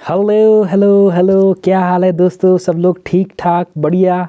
Hello hello hello, क्या हाल है दोस्तों? सब लोग ठीक ठाक बढ़िया।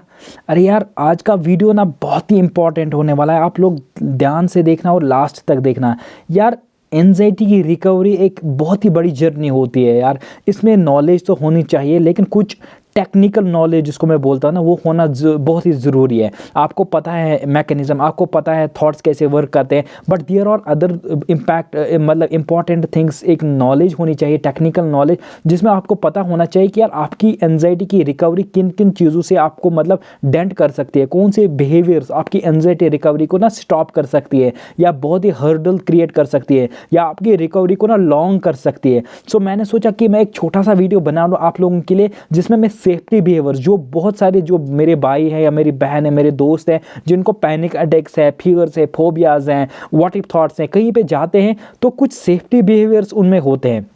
अरे यार, आज का वीडियो ना बहुत ही इंपॉर्टेंट होने वाला है। आप लोग ध्यान से देखना और लास्ट तक देखना यार। एनजाइटी की रिकवरी एक बहुत ही बड़ी जर्नी होती है यार। इसमें नॉलेज तो होनी चाहिए, लेकिन कुछ टेक्निकल नॉलेज जिसको मैं बोलता हूँ ना, वो होना बहुत ही ज़रूरी है। आपको पता है मैकेनिज्म, आपको पता है थॉट्स कैसे वर्क करते हैं, but there are other impact मतलब इंपॉर्टेंट थिंग्स। एक नॉलेज होनी चाहिए, टेक्निकल नॉलेज, जिसमें आपको पता होना चाहिए कि यार आपकी एनजाइटी की रिकवरी किन किन चीज़ों से आपको मतलब डेंट कर सकती है, कौन से बिहेवियर्स आपकी एनजाइटी रिकवरी को ना स्टॉप कर सकती है, या बहुत ही हर्डल क्रिएट कर सकती है, या आपकी रिकवरी को ना लॉन्ग कर सकती है। सो मैंने सोचा कि मैं एक छोटा सा वीडियो बना लूँ आप लोगों के लिए, जिसमें मैं सेफ्टी बिहेवियर, जो बहुत सारे जो मेरे भाई हैं या मेरी बहन है, मेरे दोस्त हैं, जिनको पैनिक अटैक्स है, फीवर्स है, फोबियाज हैं, व्हाट इफ थॉट्स हैं, कहीं पे जाते हैं तो कुछ सेफ्टी बिहेवियर्स उनमें होते हैं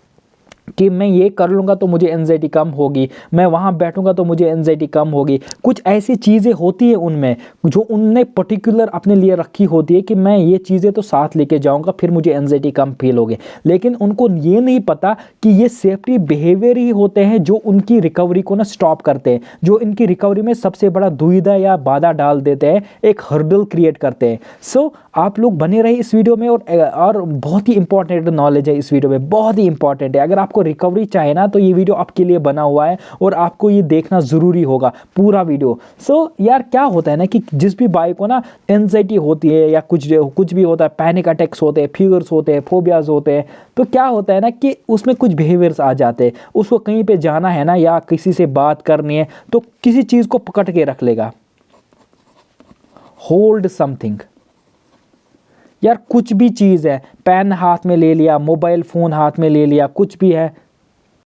कि मैं ये कर लूँगा तो मुझे एनजाइटी कम होगी, मैं वहाँ बैठूँगा तो मुझे एनजाइटी कम होगी। कुछ ऐसी चीज़ें होती हैं उनमें जो उनने पर्टिकुलर अपने लिए रखी होती है कि मैं ये चीज़ें तो साथ लेके जाऊँगा, फिर मुझे एनजाइटी कम फील होगी। लेकिन उनको ये नहीं पता कि ये सेफ्टी बिहेवियर ही होते हैं जो उनकी रिकवरी को ना स्टॉप करते हैं, जो इनकी रिकवरी में सबसे बड़ा दुविधा या बाधा डाल देते हैं, एक हर्डल क्रिएट करते हैं। सो आप लोग बने रहे इस वीडियो में, और बहुत ही इंपॉर्टेंट नॉलेज है इस वीडियो में, बहुत ही इंपॉर्टेंट है। अगर आपको रिकवरी चाहिए ना, तो ये वीडियो आपके लिए बना हुआ है और आपको ये देखना ज़रूरी होगा पूरा वीडियो। सो यार, क्या होता है ना कि जिस भी बाई को ना एनजाइटी होती है या कुछ भी होता है, पैनिक अटैक्स होते हैं, फीवर्स होते हैं, फोबियाज होते हैं, तो क्या होता है ना कि उसमें कुछ बिहेवियर्स आ जाते हैं। उसको कहीं पे जाना है ना, या किसी से बात करनी है, तो किसी चीज़ को पकड़ के रख लेगा, होल्ड समथिंग। यार कुछ भी चीज़ है, पेन हाथ में ले लिया, मोबाइल फ़ोन हाथ में ले लिया, कुछ भी है,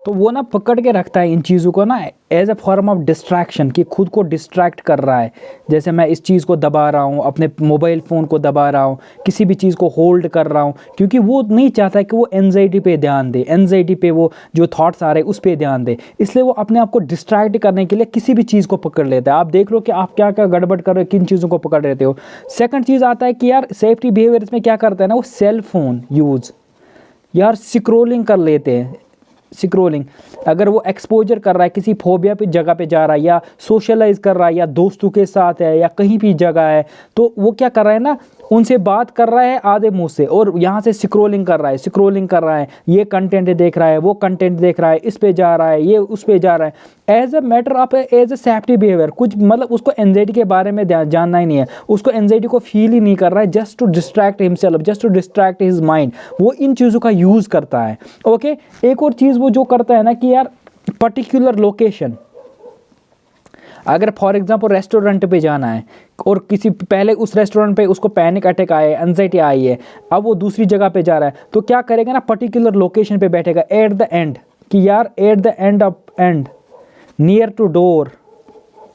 तो वो ना पकड़ के रखता है इन चीज़ों को ना, as a form of distraction, कि खुद को डिस्ट्रैक्ट कर रहा है। जैसे मैं इस चीज़ को दबा रहा हूँ, अपने मोबाइल फ़ोन को दबा रहा हूँ, किसी भी चीज़ को होल्ड कर रहा हूँ, क्योंकि वो नहीं चाहता कि वो एनजाइटी पे ध्यान दे, एनजाइटी पे वो जो थॉट्स आ रहे हैं उस पर ध्यान दे। इसलिए वो अपने आप को डिस्ट्रैक्ट करने के लिए किसी भी चीज़ को पकड़ लेता है। आप देख लो कि आप क्या क्या गड़बड़ कर रहे हो, किन चीज़ों को पकड़ लेते हो। सेकंड चीज़ आता है कि यार सेफ्टी बिहेवियर में क्या करता है ना, वो सेल फोन यूज़, यार स्क्रोलिंग कर लेते हैं। स्क्रोलिंग, अगर वो एक्सपोजर कर रहा है, किसी फोबिया पे जगह पे जा रहा है, या सोशलाइज कर रहा है, या दोस्तों के साथ है, या कहीं भी जगह है, तो वो क्या कर रहा है ना, उनसे बात कर रहा है आधे मुंह से, और यहाँ से स्क्रोलिंग कर रहा है, स्क्रोलिंग कर रहा है, ये कंटेंट देख रहा है, वो कंटेंट देख रहा है, इस पे जा रहा है, ये उस पे जा रहा है। As a matter of as a safety behaviour, कुछ मतलब उसको एनजाइटी के बारे में जानना ही नहीं है, उसको एनजाइटी को फील ही नहीं कर रहा है, just to distract himself, just to distract his mind, वो इन चीज़ों का यूज़ करता है। ओके, एक और चीज़ वो जो करता है ना कि यार पर्टिकुलर लोकेशन, अगर फॉर एग्जांपल रेस्टोरेंट पे जाना है, और किसी पहले उस रेस्टोरेंट पे उसको पैनिक अटैक आया है, एंजाइटी आई है, अब वो दूसरी जगह पे जा रहा है, तो क्या करेगा ना, पर्टिकुलर लोकेशन पे बैठेगा एट द एंड, कि यार at the end of end, near to door.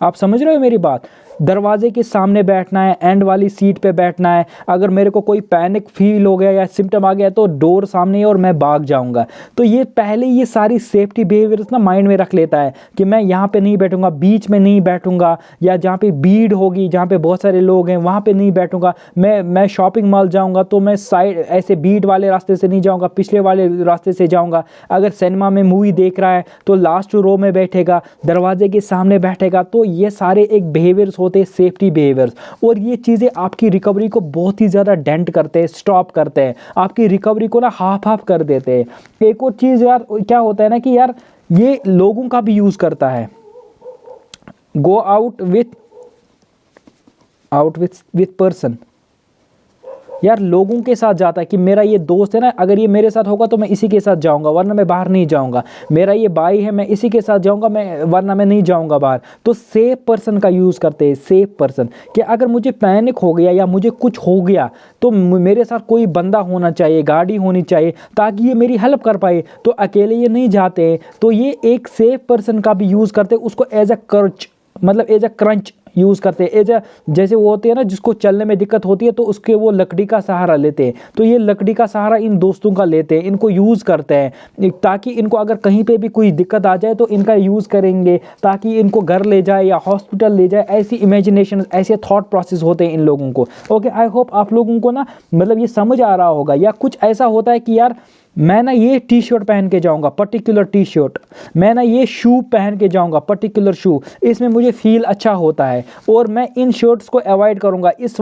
आप समझ रहे हो मेरी बात? दरवाजे के सामने बैठना है, एंड वाली सीट पे बैठना है। अगर मेरे को कोई पैनिक फील हो गया या सिम्टम आ गया, तो डोर सामने है और मैं भाग जाऊंगा। तो ये पहले ये सारी सेफ्टी बिहेवियर्स ना माइंड में रख लेता है कि मैं यहाँ पे नहीं बैठूंगा, बीच में नहीं बैठूंगा, या जहाँ पे भीड़ होगी, जहाँ पे बहुत सारे लोग हैं, वहाँ पे नहीं बैठूंगा। मैं शॉपिंग मॉल जाऊँगा तो मैं साइड ऐसे भीड़ वाले रास्ते से नहीं जाऊँगा, पिछले वाले रास्ते से जाऊँगा। अगर सिनेमा में मूवी देख रहा है तो लास्ट रो में बैठेगा, दरवाजे के सामने बैठेगा। तो ये सारे एक बिहेवियर्स होते हैं, सेफ्टी बिहेवियर्स, और ये चीज़ें आपकी रिकवरी को बहुत ही ज़्यादा डेंट करते हैं, स्टॉप करते हैं, आपकी रिकवरी को ना हाफ हाफ कर देते हैं। एक और चीज़ यार क्या होता है ना कि यार ये लोगों का भी यूज़ करता है। गो आउट विथ पर्सन, यार लोगों के साथ जाता है कि मेरा ये दोस्त है ना, अगर ये मेरे साथ होगा तो मैं इसी के साथ जाऊंगा, वरना मैं बाहर नहीं जाऊंगा। मेरा ये भाई है, मैं इसी के साथ जाऊंगा, मैं वरना मैं नहीं जाऊंगा बाहर। तो सेफ पर्सन का यूज़ करते हैं, सेफ पर्सन, कि अगर मुझे पैनिक हो गया या मुझे कुछ हो गया, तो मेरे साथ कोई बंदा होना चाहिए, गाड़ी होनी चाहिए, ताकि ये मेरी हेल्प कर पाए। तो अकेले ये नहीं जाते हैं, तो ये एक सेफ पर्सन का भी यूज़ करते हैं, उसको एज अ क्रच, मतलब एज अ क्रंच यूज़ करते हैं। एज जैसे वो होते हैं ना जिसको चलने में दिक्कत होती है, तो उसके वो लकड़ी का सहारा लेते हैं। तो ये लकड़ी का सहारा इन दोस्तों का लेते हैं, इनको यूज़ करते हैं, ताकि इनको अगर कहीं पे भी कोई दिक्कत आ जाए तो इनका यूज़ करेंगे, ताकि इनको घर ले जाए या हॉस्पिटल ले जाए। ऐसी इमेजिनेशन, ऐसे थॉट प्रोसेस होते हैं इन लोगों को। ओके, आई होप आप लोगों को ना मतलब ये समझ आ रहा होगा। या कुछ ऐसा होता है कि यार मैं ना ये टी शर्ट पहन के जाऊंगा, पर्टिकुलर टी शर्ट, मैं ना ये शू पहन के जाऊंगा, पर्टिकुलर शू, इसमें मुझे फील अच्छा होता है, और मैं इन शर्ट्स को अवॉइड करूंगा, इस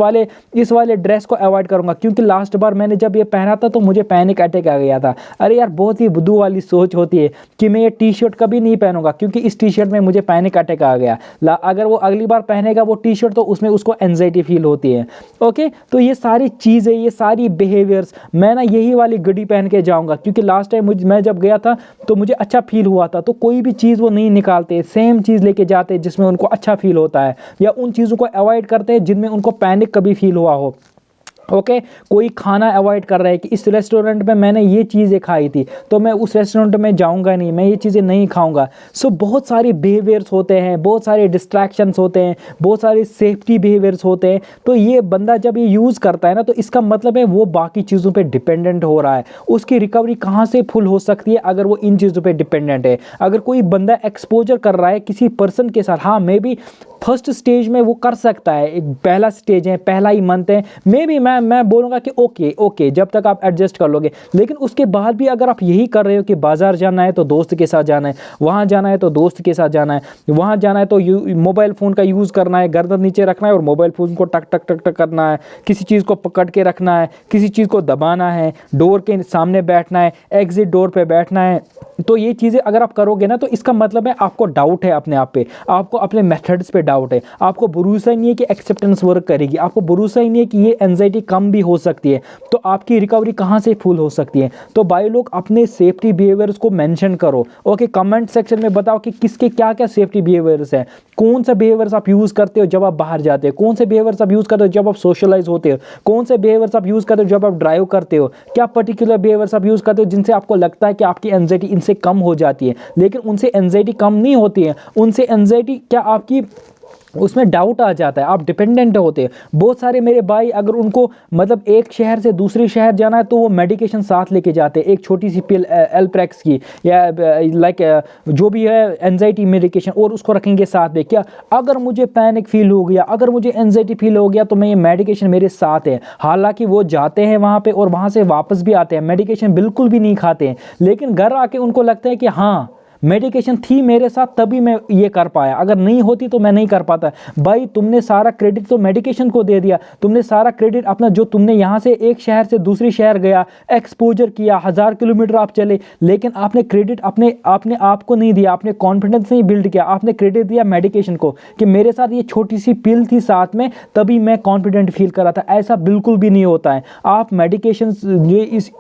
वाले ड्रेस को अवॉइड करूंगा, क्योंकि लास्ट बार मैंने जब ये पहना था तो मुझे पैनिक अटैक आ गया था। अरे यार, बहुत ही बुद्धू वाली सोच होती है कि मैं ये टी शर्ट कभी नहीं पहनूंगा क्योंकि इस टी शर्ट में मुझे पैनिक अटैक आ गया। अगर वो अगली बार पहनेगा वो टी शर्ट तो उसमें उसको एंजाइटी फील होती है। ओके, तो ये सारी चीज़ें, ये सारी बिहेवियर्स, मैं ना यही वाली गड्डी पहन के जाऊंगा, क्योंकि लास्ट टाइम मैं जब गया था तो मुझे अच्छा फील हुआ था। तो कोई भी चीज़ वो नहीं निकालते, सेम चीज़ लेके जाते जिसमें उनको अच्छा फील होता है, या उन चीज़ों को अवॉइड करते हैं जिनमें उनको पैनिक कभी फील हुआ हो। ओके, कोई खाना अवॉइड कर रहा है कि इस रेस्टोरेंट में मैंने ये चीज़ें खाई थी तो मैं उस रेस्टोरेंट में जाऊंगा नहीं, मैं ये चीज़ें नहीं खाऊंगा। सो बहुत सारे बिहेवियर्स होते हैं, बहुत सारे डिस्ट्रैक्शंस होते हैं, बहुत सारे सेफ्टी बिहेवियर्स होते हैं। तो ये बंदा जब ये यूज़ करता है ना, तो इसका मतलब है वो बाकी चीज़ों पे डिपेंडेंट हो रहा है। उसकी रिकवरी कहाँ से फुल हो सकती है अगर वो इन चीज़ों पर डिपेंडेंट है। अगर कोई बंदा एक्सपोजर कर रहा है किसी पर्सन के साथ, हाँ मे बी फर्स्ट स्टेज में वो कर सकता है, एक पहला स्टेज है, पहला ही मंथ है, मे बी मैं बोलूँगा कि ओके जब तक आप एडजस्ट कर लोगे। लेकिन उसके बाद भी अगर आप यही कर रहे हो कि बाज़ार जाना है तो दोस्त के साथ जाना है, वहाँ जाना है तो दोस्त के साथ जाना है, वहाँ जाना है तो मोबाइल फ़ोन का यूज़ करना है, गर्दन नीचे रखना है और मोबाइल फ़ोन को टक टक टक टक करना है, किसी चीज़ को पकड़ के रखना है, किसी चीज़ को दबाना है, डोर के सामने बैठना है, एग्जिट डोर पे बैठना है, तो ये चीज़ें अगर आप करोगे ना, तो इसका मतलब है आपको डाउट है अपने आप पे, आपको अपने मेथड्स पे डाउट है, आपको भरोसा ही नहीं है कि एक्सेप्टेंस वर्क करेगी, आपको भरोसा ही नहीं है कि ये एंजाइटी कम भी हो सकती है, तो आपकी रिकवरी कहाँ से फुल हो सकती है। तो भाई लोग, अपने सेफ्टी बिहेवियर्स को मेंशन करो। ओके, कमेंट सेक्शन में बताओ कि किसके क्या क्या सेफ्टी बिहेवियर्स हैं, कौन सा बिहेवियर्स आप यूज़ करते हो जब आप बाहर जाते हो, कौन से बिहेवियर्स आप यूज़ करते हो जब आप सोशलाइज होते हो, कौन से बिहेवियर्स आप यूज़ करते हो जब आप ड्राइव करते हो, क्या पर्टिकुलर बिहेवियर्स आप यूज़ करते हो जिनसे आपको लगता है कि आपकी एंजाइटी इनसे कम हो जाती है। लेकिन उनसे एंजाइटी कम नहीं होती है, उनसे एंजाइटी क्या आपकी उसमें डाउट आ जाता है, आप डिपेंडेंट होते हैं। बहुत सारे मेरे भाई, अगर उनको मतलब एक शहर से दूसरे शहर जाना है तो वो मेडिकेशन साथ लेके जाते हैं, एक छोटी सी पिल एल्प्रेक्स की या लाइक जो भी है एंजाइटी मेडिकेशन, और उसको रखेंगे साथ में। क्या अगर मुझे पैनिक फील हो गया, अगर मुझे एंजाइटी फील हो गया तो मैं ये मेडिकेशन मेरे साथ है। हालांकि वो जाते हैं वहाँ पे और वहाँ से वापस भी आते हैं, मेडिकेशन बिल्कुल भी नहीं खाते हैं, लेकिन घर आके उनको लगता है कि हाँ मेडिकेशन थी मेरे साथ तभी मैं ये कर पाया, अगर नहीं होती तो मैं नहीं कर पाता। भाई, तुमने सारा क्रेडिट तो मेडिकेशन को दे दिया, तुमने सारा क्रेडिट अपना, जो तुमने यहाँ से एक शहर से दूसरे शहर गया, एक्सपोजर किया, 1000 किलोमीटर आप चले, लेकिन आपने क्रेडिट अपने आप को नहीं दिया, आपने कॉन्फिडेंस नहीं बिल्ड किया, आपने क्रेडिट दिया मेडिकेशन को कि मेरे साथ ये छोटी सी पिल थी साथ में तभी मैं कॉन्फिडेंट फील कर रहा था। ऐसा बिल्कुल भी नहीं होता है। आप मेडिकेशन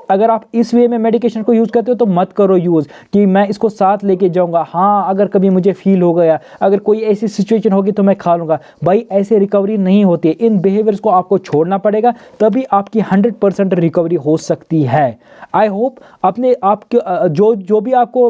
अगर आप इस वे में मेडिकेशन को यूज़ करते हो तो मत करो यूज़ कि मैं इसको साथ लेके जाऊंगा, हाँ अगर कभी मुझे फील हो गया, अगर कोई ऐसी सिचुएशन होगी तो मैं खा लूंगा। भाई, ऐसे रिकवरी नहीं होती है। इन बिहेवियर्स को आपको छोड़ना पड़ेगा, तभी आपकी 100% रिकवरी हो सकती है। आई होप अपने आपके जो भी आपको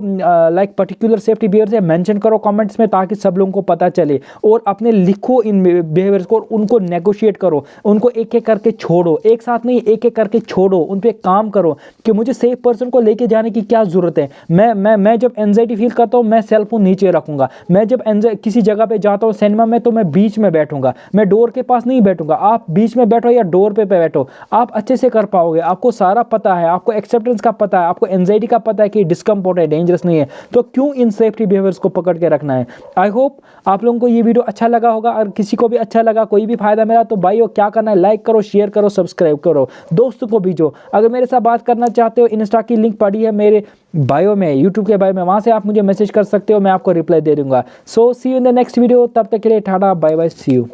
लाइक पर्टिकुलर सेफ्टी बिहेवियर्स है मेंशन करो कमेंट्स में, ताकि सब लोगों को पता चले, और अपने लिखो इन बिहेवियर्स को और उनको नेगोशिएट करो, उनको एक एक करके छोड़ो, एक साथ नहीं एक एक करके छोड़ो, उन पे काम करो कि मुझे सेफ पर्सन को लेके जाने की क्या जरूरत है। मैं जब एंजाइटी फील करता हूँ मैं सेल फोन नीचे रखूंगा, मैं जब किसी जगह पे जाता हूँ सिनेमा में तो मैं बीच में बैठूंगा, मैं डोर के पास नहीं बैठूंगा। आप बीच में बैठो या डोर पे बैठो, आप अच्छे से कर पाओगे, आपको सारा पता है, आपको एक्सेप्टेंस का पता है, आपको एंजाइटी का पता है कि डिस्कम्फर्ट है, डेंजरस नहीं है, तो क्यों इन सेफ्टी बिहेवियर्स को पकड़ के रखना है। आई होप आप लोगों को ये वीडियो अच्छा लगा होगा। अगर किसी को भी अच्छा लगा, कोई भी फायदा मिला, तो भाई क्या करना है, लाइक करो, शेयर करो, सब्सक्राइब करो, दोस्तों को भेजो। अगर मेरे साथ बात करना चाहते हो, इंस्टा की लिंक पड़ी है मेरे बायो में, यूट्यूब के बायो में, वहाँ से आप मुझे मैसेज कर सकते हो, मैं आपको रिप्लाई दे दूंगा। So see you in the next video, तब तक के लिए tata bye bye, see you.